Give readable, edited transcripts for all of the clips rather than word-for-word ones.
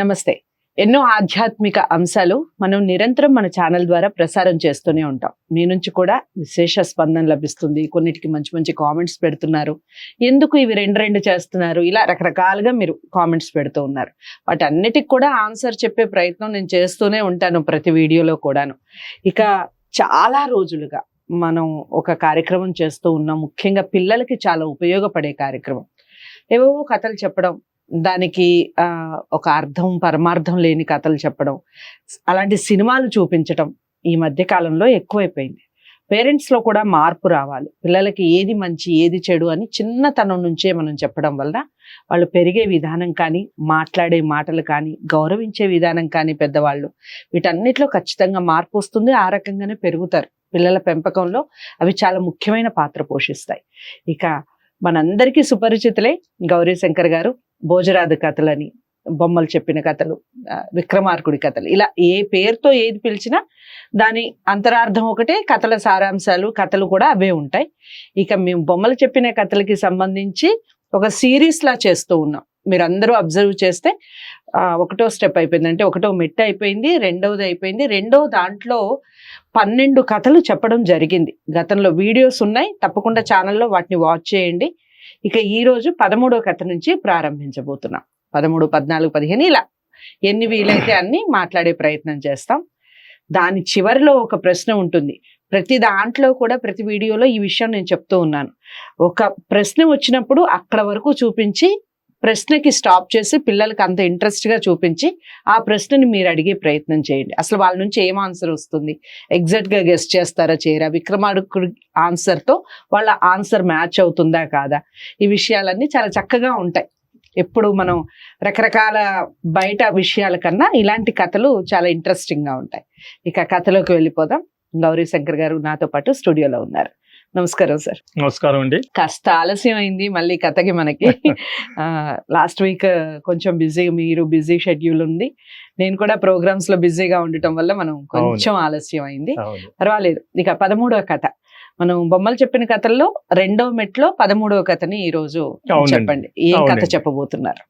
నమస్తే. ఎన్నో ఆధ్యాత్మిక అంశాలు మనం నిరంతరం మన ఛానల్ ద్వారా ప్రసారం చేస్తూనే ఉంటాం. మీ నుంచి కూడా విశేష స్పందన లభిస్తుంది. కొన్నిటికి మంచి మంచి కామెంట్స్ పెడుతున్నారు. ఎందుకు ఇవి రెండు రెండు చేస్తున్నారు, ఇలా రకరకాలుగా మీరు కామెంట్స్ పెడుతూ ఉన్నారు. వాటన్నిటికి కూడా ఆన్సర్ చెప్పే ప్రయత్నం నేను చేస్తూనే ఉంటాను ప్రతి వీడియోలో కూడాను. ఇక చాలా రోజులుగా మనం ఒక కార్యక్రమం చేస్తూ ఉన్నాం. ముఖ్యంగా పిల్లలకి చాలా ఉపయోగపడే కార్యక్రమం. ఏవేవో కథలు చెప్పడం, దానికి ఒక అర్థం పరమార్థం లేని కథలు చెప్పడం, అలాంటి సినిమాలు చూపించడం ఈ మధ్య కాలంలో ఎక్కువైపోయింది. పేరెంట్స్లో కూడా మార్పు రావాలి. పిల్లలకి ఏది మంచి ఏది చెడు అని చిన్నతనం నుంచే మనం చెప్పడం వల్ల వాళ్ళు పెరిగే విధానం కానీ, మాట్లాడే మాటలు కానీ, గౌరవించే విధానం కానీ, పెద్దవాళ్ళు వీటన్నిటిలో ఖచ్చితంగా మార్పు వస్తుంది. ఆ రకంగానే పెరుగుతారు. పిల్లల పెంపకంలో అవి చాలా ముఖ్యమైన పాత్ర పోషిస్తాయి. ఇక మనందరికీ సుపరిచితులే గౌరీశంకర్ గారు. భోజరాజు కథలని, బొమ్మలు చెప్పిన కథలు, విక్రమార్కుడి కథలు, ఇలా ఏ పేరుతో ఏది పిలిచినా దాని అంతరార్థం ఒకటే, కథల సారాంశాలు కథలు కూడా అవే ఉంటాయి. ఇక మేము బొమ్మలు చెప్పిన కథలకి సంబంధించి ఒక సిరీస్ లా చేస్తూ ఉన్నాం. మీరు అందరూ అబ్జర్వ్ చేస్తే ఒకటో స్టెప్ అయిపోయింది, అంటే ఒకటో మెట్టు అయిపోయింది, రెండవది అయిపోయింది. రెండో దాంట్లో 12 కథలు చెప్పడం జరిగింది. గతంలో వీడియోస్ ఉన్నాయి, తప్పకుండా ఛానల్లో వాటిని వాచ్ చేయండి. ఇక ఈ రోజు 13వ కథ నుంచి ప్రారంభించబోతున్నాం. 13, 14, 15 ఇలా ఎన్ని వీలైతే అన్ని మాట్లాడే ప్రయత్నం చేస్తాం. దాని చివరిలో ఒక ప్రశ్న ఉంటుంది. ప్రతి దాంట్లో కూడా ప్రతి వీడియోలో ఈ విషయం నేను చెప్తూ ఉన్నాను. ఒక ప్రశ్న వచ్చినప్పుడు అక్కడ వరకు చూపించి, ప్రశ్నకి స్టాప్ చేసి పిల్లలకి అంత ఇంట్రెస్ట్గా చూపించి ఆ ప్రశ్నని మీరు అడిగే ప్రయత్నం చేయండి. అసలు వాళ్ళ నుంచి ఏం ఆన్సర్ వస్తుంది, ఎగ్జాక్ట్గా గెస్ట్ చేస్తారా చేయరా, విక్రమార్కుడి ఆన్సర్తో వాళ్ళ ఆన్సర్ మ్యాచ్ అవుతుందా కాదా, ఈ విషయాలన్నీ చాలా చక్కగా ఉంటాయి. ఎప్పుడు మనం రకరకాల బయట విషయాల కన్నా ఇలాంటి కథలు చాలా ఇంట్రెస్టింగ్గా ఉంటాయి. ఇక కథలోకి వెళ్ళిపోదాం. గౌరీశంకర్ గారు నాతో పాటు స్టూడియోలో ఉన్నారు. నమస్కారం సార్. నమస్కారం అండి. కాస్త ఆలస్యం అయింది మళ్ళీ కథకి మనకి. లాస్ట్ వీక్ కొంచెం మీరు బిజీ షెడ్యూల్ ఉంది, నేను కూడా ప్రోగ్రామ్స్ లో బిజీగా ఉండటం వల్ల మనం కొంచెం ఆలస్యం అయింది. పర్వాలేదు. ఇక 13వ కథ, మనం బొమ్మలు చెప్పిన కథల్లో రెండవ మెట్లో 13వ కథని ఈ రోజు చెప్పండి. ఏం కథ చెప్పబోతున్నారు?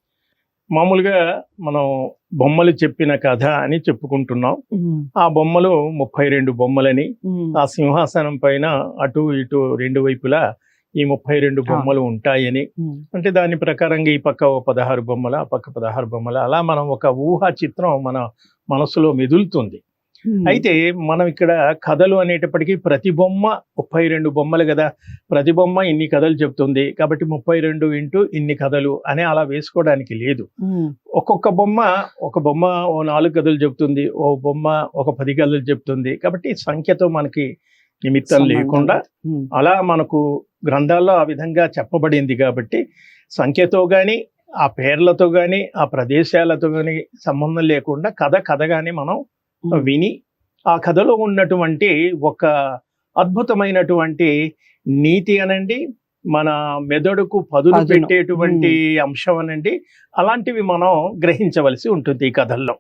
మామూలుగా మనం బొమ్మలు చెప్పిన కథ అని చెప్పుకుంటున్నాం. ఆ బొమ్మలు 32 బొమ్మలని, ఆ సింహాసనం పైన అటు ఇటు రెండు వైపులా ఈ 32 బొమ్మలు ఉంటాయని, అంటే దాని ప్రకారంగా ఈ పక్క 16 బొమ్మల, ఆ పక్క 16 బొమ్మల, అలా మనం ఒక ఊహా చిత్రం మన మనసులో మెదులుతుంది. అయితే మనం ఇక్కడ కథలు అనేటప్పటికీ ప్రతి బొమ్మ 32 బొమ్మలు కదా, ప్రతి బొమ్మ ఇన్ని కథలు చెప్తుంది కాబట్టి 32 ఇంటూ ఇన్ని కథలు అని అలా వేసుకోవడానికి లేదు. ఒక్కొక్క బొమ్మ ఒక బొమ్మ ఓ 4 కథలు చెప్తుంది, ఓ బొమ్మ ఒక 10 కథలు చెప్తుంది. కాబట్టి సంఖ్యతో మనకి నిమిత్తం లేకుండా అలా మనకు గ్రంథాల్లో ఆ విధంగా చెప్పబడింది. కాబట్టి సంఖ్యతో కానీ, ఆ పేర్లతో కానీ, ఆ ప్రదేశాలతో కానీ సంబంధం లేకుండా కథగానే మనం విని ఆ కథలో ఉన్నటువంటి ఒక అద్భుతమైనటువంటి నీతి అనండి, మన మెదడుకు పదును పెట్టేటువంటి అంశం అనండి, అలాంటివి మనం గ్రహించవలసి ఉంటుంది ఈ కథల్లో.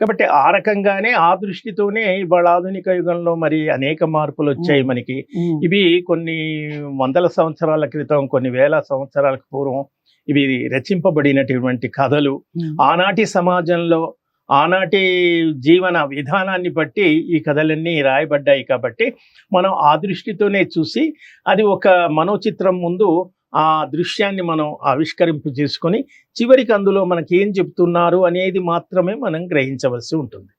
కాబట్టి ఆ రకంగానే ఆ దృష్టితోనే ఇవాళ ఆధునిక యుగంలో మరి అనేక మార్పులు వచ్చాయి మనకి. ఇవి కొన్ని వందల సంవత్సరాల క్రితం, కొన్ని వేల సంవత్సరాల పూర్వం ఇవి రచింపబడినటువంటి కథలు. ఆనాటి సమాజంలో ఆనాటి జీవన విధానాన్ని బట్టి ఈ కథలన్నీ రాయబడ్డాయి. కాబట్టి మనం ఆ దృష్టితోనే చూసి అది ఒక మనోచిత్రం ముందు ఆ దృశ్యాన్ని మనం ఆవిష్కరింపు చేసుకొని చివరికి అందులో మనకి ఏం చెప్తున్నారు అనేది మాత్రమే మనం గ్రహించవలసి ఉంటుంది.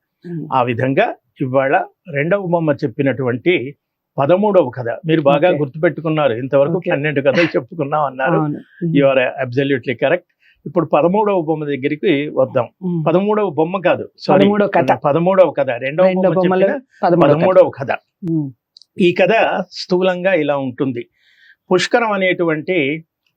ఆ విధంగా ఇవాళ రెండవ బొమ్మ చెప్పినటువంటి 13వ కథ మీరు బాగా గుర్తుపెట్టుకున్నారు. ఇంతవరకు 12 కథలు చెప్పుకున్నాం అన్నారు. You are absolutely correct. ఇప్పుడు 13వ బొమ్మ దగ్గరికి వద్దాం. 13వ బొమ్మ కాదు, సారీ, 13వ కథ, రెండవ బొమ్మ 13వ కథ. ఈ కథ స్థూలంగా ఇలా ఉంటుంది. పుష్కరం అనేటువంటి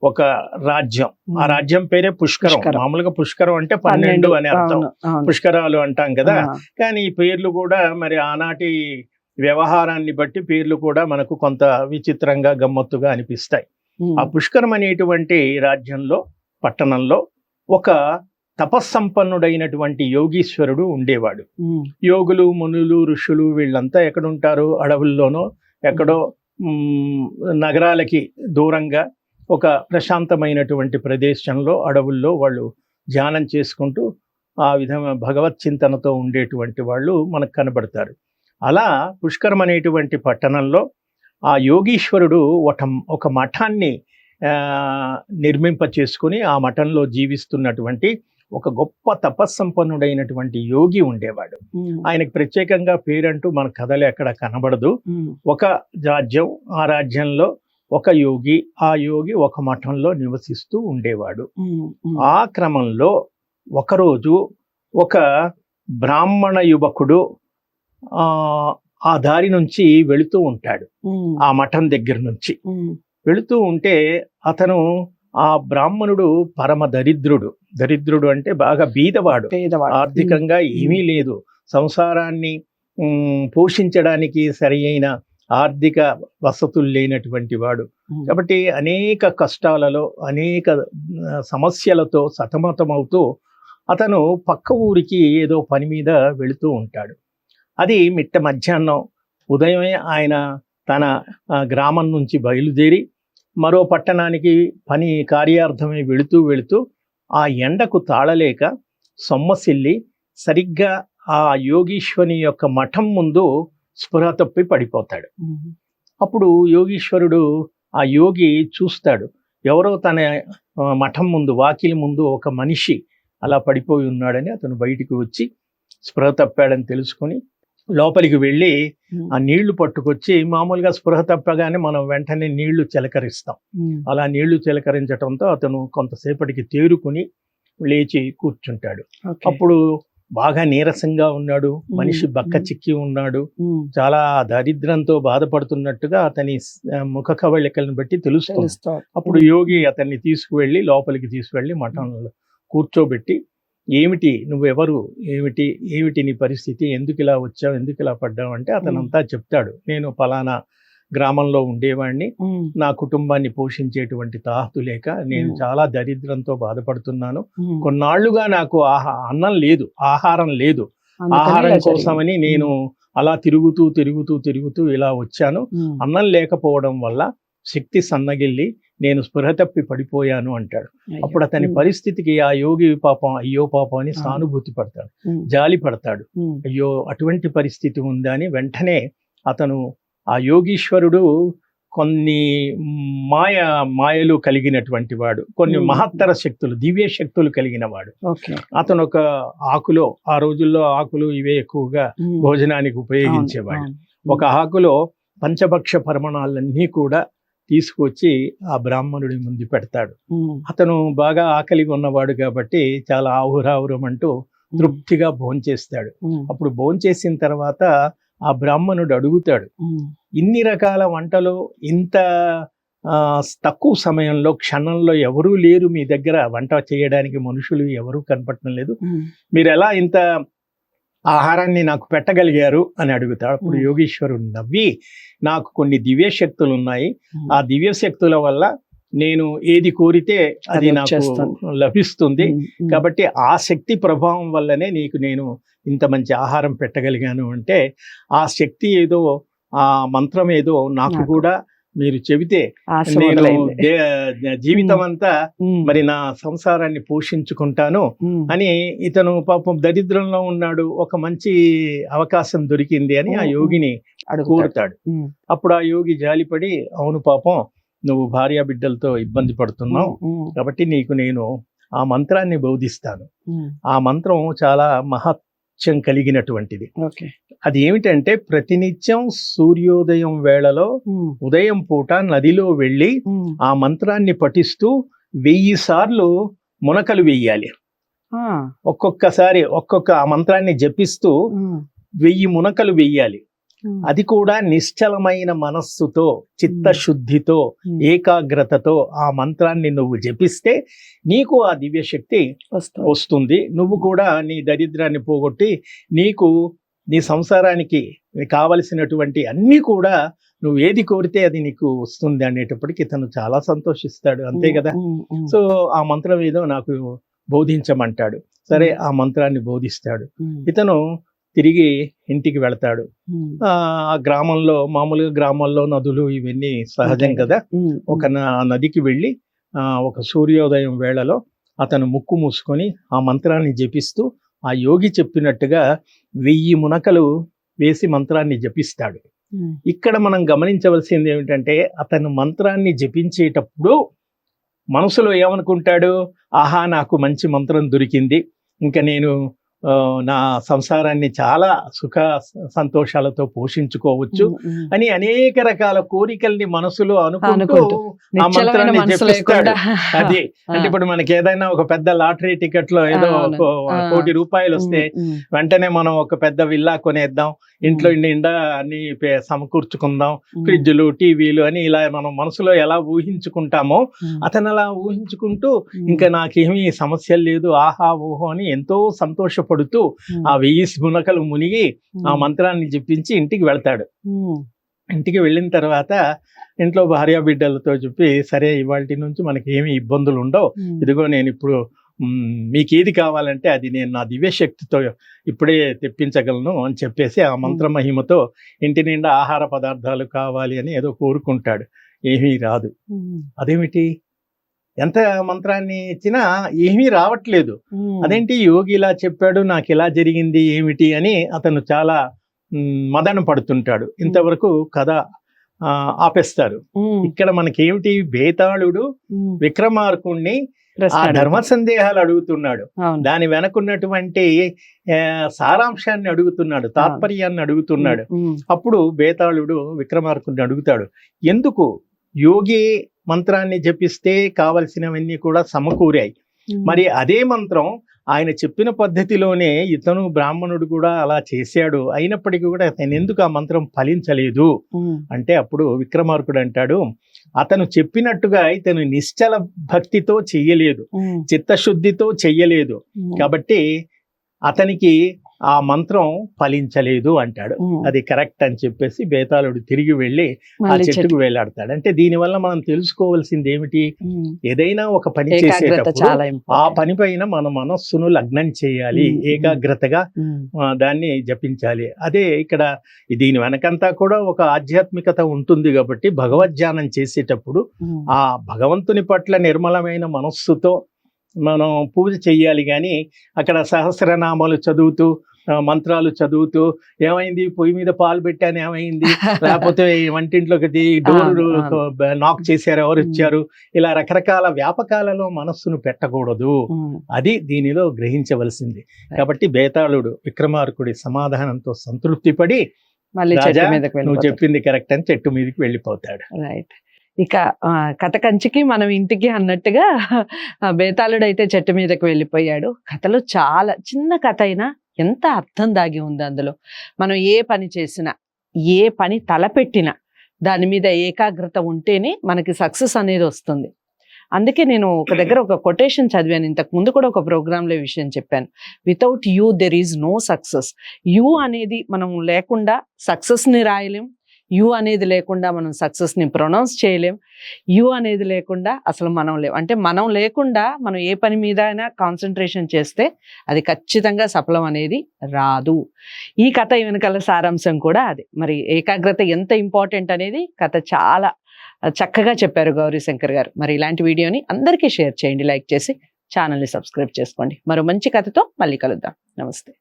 ఒక రాజ్యం, ఆ రాజ్యం పేరే పుష్కరం. మామూలుగా పుష్కరం అంటే 12 అని అర్థం, పుష్కరాలు అంటాం కదా. కానీ ఈ పేర్లు కూడా మరి ఆనాటి వ్యవహారాన్ని బట్టి పేర్లు కూడా మనకు కొంత విచిత్రంగా గమ్మత్తుగా అనిపిస్తాయి. ఆ పుష్కరం అనేటువంటి రాజ్యంలో, పట్టణంలో ఒక తపస్సంపన్నుడైనటువంటి యోగీశ్వరుడు ఉండేవాడు. యోగులు, మునులు, ఋషులు వీళ్ళంతా ఎక్కడుంటారు? అడవుల్లోనో ఎక్కడో నగరాలకి దూరంగా ఒక ప్రశాంతమైనటువంటి ప్రదేశంలో, అడవుల్లో వాళ్ళు ధ్యానం చేసుకుంటూ ఆ విధమైన భగవత్ చింతనతో ఉండేటువంటి వాళ్ళు మనకు కనబడతారు. అలా పుష్కరం అనేటువంటి పట్టణంలో ఆ యోగీశ్వరుడు ఒక మఠాన్ని నిర్మింప చేసుకుని ఆ మఠంలో జీవిస్తున్నటువంటి ఒక గొప్ప తపస్సంపన్నుడైనటువంటి యోగి ఉండేవాడు. ఆయనకు ప్రత్యేకంగా పేరంటూ మన కథలు ఎక్కడ కనబడదు. ఒక రాజ్యం, ఆ రాజ్యంలో ఒక యోగి, ఆ యోగి ఒక మఠంలో నివసిస్తూ ఉండేవాడు. ఆ క్రమంలో ఒకరోజు ఒక బ్రాహ్మణ యువకుడు ఆ దారి నుంచి వెళుతూ ఉంటాడు. ఆ మఠం దగ్గర నుంచి వెళుతూ ఉంటే అతను, ఆ బ్రాహ్మణుడు పరమ దరిద్రుడు అంటే బాగా బీదవాడు, ఆర్థికంగా ఏమీ లేదు, సంసారాన్ని పోషించడానికి సరి అయిన ఆర్థిక వసతులు లేనటువంటి వాడు. కాబట్టి అనేక కష్టాలలో, అనేక సమస్యలతో సతమతమవుతూ అతను పక్క ఊరికి ఏదో పని మీద వెళుతూ ఉంటాడు. అది మిట్ట మధ్యాహ్నం. ఉదయమే ఆయన తన గ్రామం నుంచి బయలుదేరి మరో పట్టణానికి కార్యార్థమై వెళుతూ ఆ ఎండకు తాళలేక సొమ్మసిల్లి సరిగ్గా ఆ యోగీశ్వరుని యొక్క మఠం ముందు స్పృహ తప్పి పడిపోతాడు. అప్పుడు యోగీశ్వరుడు, ఆ యోగి చూస్తాడు, ఎవరో తన మఠం ముందు, వాకిలి ముందు ఒక మనిషి అలా పడిపోయి ఉన్నాడని. అతను బయటికి వచ్చి స్పృహ తప్పాడని తెలుసుకొని లోపలికి వెళ్ళి ఆ నీళ్లు పట్టుకొచ్చి, మామూలుగా స్పృహ తప్పగానే మనం వెంటనే నీళ్లు చిలకరిస్తాం, అలా నీళ్లు చిలకరించడంతో అతను కొంతసేపటికి తేరుకుని లేచి కూర్చుంటాడు. అప్పుడు బాగా నీరసంగా ఉన్నాడు, మనిషి బక్క చిక్కి ఉన్నాడు, చాలా దారిద్ర్యంతో బాధపడుతున్నట్టుగా అతని ముఖ కవళికలను బట్టి తెలుస్తుంది. అప్పుడు యోగి అతన్ని తీసుకువెళ్ళి లోపలికి తీసుకువెళ్ళి మఠంలో కూర్చోబెట్టి, ఏమిటి, నువ్వెవరు, ఏమిటి నీ పరిస్థితి, ఎందుకు ఇలా వచ్చావు, ఎందుకు ఇలా పడ్డావు అంటే అతనంతా చెప్తాడు. నేను పలానా గ్రామంలో ఉండేవాడిని, నా కుటుంబాన్ని పోషించేటువంటి తాహతు లేక నేను చాలా దరిద్రంతో బాధపడుతున్నాను, కొన్నాళ్లుగా నాకు అన్నం లేదు, ఆహారం లేదు, ఆహారం కోసమని నేను అలా తిరుగుతూ ఇలా వచ్చాను, అన్నం లేకపోవడం వల్ల శక్తి సన్నగిల్లి నేను స్పృహ తప్పి పడిపోయాను అంటాడు. అప్పుడు అతని పరిస్థితికి ఆ యోగి పాపం, అయ్యో పాపం అని సానుభూతి పడతాడు, జాలి పడతాడు. అయ్యో అటువంటి పరిస్థితి ఉందా అని వెంటనే అతను, ఆ యోగీశ్వరుడు కొన్ని మాయలు కలిగినటువంటి వాడు, కొన్ని మహత్తర శక్తులు, దివ్య శక్తులు కలిగిన వాడు. అతను ఒక ఆకులో, ఆ రోజుల్లో ఆకులు ఇవే ఎక్కువగా భోజనానికి ఉపయోగించేవాడు, ఒక ఆకులో పంచభక్ష పరమాణాలన్నీ కూడా తీసుకొచ్చి ఆ బ్రాహ్మణుడి ముందు పెడతాడు. అతను బాగా ఆకలిగా ఉన్నవాడు కాబట్టి చాలా ఆహురాహురం అంటూ తృప్తిగా భోంచేస్తాడు. అప్పుడు భోంచేసిన తర్వాత ఆ బ్రాహ్మణుడు అడుగుతాడు, ఇన్ని రకాల వంటలు ఇంత తక్కువ సమయంలో, క్షణంలో ఎవరూ లేరు మీ దగ్గర, వంట చేయడానికి మనుషులు ఎవరూ కనపడటం లేదు, మీరు ఎలా ఇంత ఆహారాన్ని నాకు పెట్టగలిగారు అని అడుగుతాడు. అప్పుడు యోగీశ్వరుడు నవ్వి, నాకు కొన్ని దివ్య శక్తులు ఉన్నాయి, ఆ దివ్య శక్తుల వల్ల నేను ఏది కోరితే అది నాకు లభిస్తుంది, కాబట్టి ఆ శక్తి ప్రభావం వల్లనే నేను ఇంత మంచి ఆహారం పెట్టగలిగాను అంటే, ఆ శక్తి ఏదో, ఆ మంత్రం ఏదో నాకు కూడా మీరు చెబితే నేను జీవితం అంతా మరి నా సంసారాన్ని పోషించుకుంటాను అని, ఇతను పాపం దరిద్రంలో ఉన్నాడు, ఒక మంచి అవకాశం దొరికింది అని ఆ యోగిని కోరుతాడు. అప్పుడు ఆ యోగి జాలిపడి, అవును పాపం, నువ్వు భార్యా బిడ్డలతో ఇబ్బంది పడుతున్నావు కాబట్టి నీకు నేను ఆ మంత్రాన్ని బోధిస్తాను. ఆ మంత్రం చాలా మహత్యం కలిగినటువంటిది. అది ఏమిటంటే, ప్రతినిత్యం సూర్యోదయం వేళలో ఉదయం పూట నదిలో వెళ్ళి ఆ మంత్రాన్ని పఠిస్తూ 1000 సార్లు మునకలు వెయ్యాలి. ఒక్కొక్కసారి ఆ మంత్రాన్ని జపిస్తూ 1000 మునకలు వెయ్యాలి. అది కూడా నిశ్చలమైన మనస్సుతో, చిత్తశుద్ధితో, ఏకాగ్రతతో ఆ మంత్రాన్ని నువ్వు జపిస్తే నీకు ఆ దివ్య శక్తి వస్తుంది. నువ్వు కూడా నీ దరిద్రాన్ని పోగొట్టి నీ సంసారానికి కావలసినటువంటి అన్నీ కూడా నువ్వు ఏది కోరితే అది నీకు వస్తుంది అనేటప్పటికి ఇతను చాలా సంతోషిస్తాడు. అంతే కదా. సో ఆ మంత్రం ఏదో నాకు బోధించమంటాడు. సరే, ఆ మంత్రాన్ని బోధిస్తాడు. ఇతను తిరిగి ఇంటికి వెళతాడు. ఆ గ్రామంలో, మామూలుగా గ్రామాల్లో నదులు ఇవన్నీ సహజం కదా. ఒక నదికి వెళ్ళి ఒక సూర్యోదయం వేళలో అతను ముక్కు మూసుకొని ఆ మంత్రాన్ని జపిస్తూ ఆ యోగి చెప్పినట్టుగా 1000 మునకలు వేసి మంత్రాన్ని జపిస్తాడు. ఇక్కడ మనం గమనించవలసింది ఏమిటంటే అతను మంత్రాన్ని జపించేటప్పుడు మనసులో ఏమనుకుంటాడు, ఆహా నాకు మంచి మంత్రం దొరికింది, ఇంకా నేను నా సంసారాన్ని చాలా సుఖ సంతోషాలతో పోషించుకోవచ్చు అని అనేక రకాల కోరికల్ని మనసులో అనుకుంటూ ఆ మంత్రాన్ని జపిస్తాడు. అది అంటే ఇప్పుడు మనకి ఏదైనా ఒక పెద్ద లాటరీ టికెట్ లో ఏదో ₹1 కోటి వస్తే వెంటనే మనం ఒక పెద్ద విల్లా కొనేద్దాం, ఇంట్లో నిండా అన్ని సమకూర్చుకుందాం, ఫ్రిడ్జ్లు టీవీలు అని ఇలా మనం మనసులో ఎలా ఊహించుకుంటామో అతను అలా ఊహించుకుంటూ ఇంకా నాకేమీ సమస్య లేదు, ఆహా ఓహో అని ఎంతో సంతోషపడుతూ ఆ 1000 మునకలు మునిగి ఆ మంత్రాన్ని జపించి ఇంటికి వెళ్తాడు. ఇంటికి వెళ్ళిన తర్వాత ఇంట్లో భార్యా బిడ్డలతో చెప్పి, సరే ఇవాళ నుంచి మనకి ఏమి ఇబ్బందులు ఉండవు, ఇదిగో నేను ఇప్పుడు మీకు ఏది కావాలంటే అది నేను నా దివ్య శక్తితో ఇప్పుడే తెప్పించగలను అని చెప్పేసి ఆ మంత్ర మహిమతో ఇంటి నిండా ఆహార పదార్థాలు కావాలి అని ఏదో కోరుకుంటాడు. ఏమీ రాదు. అదేమిటి, ఎంత మంత్రాన్ని ఇచ్చినా ఏమీ రావట్లేదు, అదేంటి యోగి ఇలా చెప్పాడు నాకు ఇలా జరిగింది ఏమిటి అని అతను చాలా మదన పడుతుంటాడు. ఇంతవరకు కథ ఆపేస్తారు. ఇక్కడ మనకేమిటి, బేతాళుడు విక్రమార్కుణ్ణి ఆ ధర్మ సందేహాలు అడుగుతున్నాడు, దాని వెనకున్నటువంటి సారాంశాన్ని అడుగుతున్నాడు, తాత్పర్యాన్ని అడుగుతున్నాడు. అప్పుడు బేతాళుడు విక్రమార్కుడిని అడుగుతాడు, ఎందుకు యోగి మంత్రాన్ని జపిస్తే కావలసినవన్నీ కూడా సమకూరాయి, మరి అదే మంత్రం ఆయన చెప్పిన పద్ధతిలోనే ఇతను బ్రాహ్మణుడు కూడా అలా చేశాడు, అయినప్పటికీ కూడా అతను ఎందుకు ఆ మంత్రం ఫలించలేదు అంటే అప్పుడు విక్రమార్కుడు అంటాడు, అతను చెప్పినట్టుగా ఇతను నిశ్చల భక్తితో చెయ్యలేదు, చిత్తశుద్ధితో చెయ్యలేదు, కాబట్టి అతనికి ఆ మంత్రం ఫలించలేదు అంటాడు. అది కరెక్ట్ అని చెప్పేసి బేతాళుడు తిరిగి వెళ్ళి ఆ చెట్టుకు వేలాడతాడు. అంటే దీనివల్ల మనం తెలుసుకోవాల్సింది ఏమిటి, ఏదైనా ఒక పని చేసేటప్పుడు ఆ పని పైన మన మనస్సును లగ్నం చేయాలి, ఏకాగ్రతగా దాన్ని జపించాలి. అదే ఇక్కడ దీని వెనకంతా కూడా ఒక ఆధ్యాత్మికత ఉంటుంది కాబట్టి భగవద్ధ్యానం చేసేటప్పుడు ఆ భగవంతుని పట్ల నిర్మలమైన మనస్సుతో మనం పూజ చెయ్యాలి. కానీ అక్కడ సహస్రనామాలు చదువుతూ మంత్రాలు చదువుతూ ఏమైంది పొయ్యి మీద పాలు పెట్టాను ఏమైంది, లేకపోతే వంటింట్లోకి డోరు నాక్ చేశారు ఎవరు వచ్చారు, ఇలా రకరకాల వ్యాపకాలలో మనస్సును పెట్టకూడదు. అది దీనిలో గ్రహించవలసింది. కాబట్టి బేతాళుడు విక్రమార్కుడి సమాధానంతో సంతృప్తి పడి నువ్వు చెప్పింది కరెక్ట్ అని చెట్టు మీదకి వెళ్ళిపోతాడు. రైట్. ఇక కథ కంచికి మనం ఇంటికి అన్నట్టుగా బేతాళుడు అయితే చెట్టు మీదకి వెళ్ళిపోయాడు. కథలో చాలా చిన్న కథ అయినా ఎంత అర్థం దాగి ఉంది అందులో. మనం ఏ పని చేసినా, ఏ పని తలపెట్టినా దాని మీద ఏకాగ్రత ఉంటేనే మనకి సక్సెస్ అనేది వస్తుంది. అందుకే నేను ఒక దగ్గర ఒక కొటేషన్ చదివాను, ఇంతకు ముందు కూడా ఒక ప్రోగ్రాంలో ఈ విషయం చెప్పాను, without you there is no success. You అనేది మనం లేకుండా సక్సెస్ని రాయలేం, యూ అనేది లేకుండా మనం సక్సెస్ని ప్రొనౌన్స్ చేయలేం, యూ అనేది లేకుండా అసలు మనం లేవు. అంటే మనం లేకుండా మనం ఏ పని మీద అయినా కాన్సన్ట్రేషన్ చేస్తే అది ఖచ్చితంగా సఫలం అనేది రాదు. ఈ కథ వెనకాల సారాంశం కూడా అదే. మరి ఏకాగ్రత ఎంత ఇంపార్టెంట్ అనేది కథ చాలా చక్కగా చెప్పారు గౌరీశంకర్ గారు. మరి ఇలాంటి వీడియోని అందరికీ షేర్ చేయండి, లైక్ చేసి ఛానల్ని సబ్స్క్రైబ్ చేసుకోండి. మరో మంచి కథతో మళ్ళీ కలుద్దాం. నమస్తే.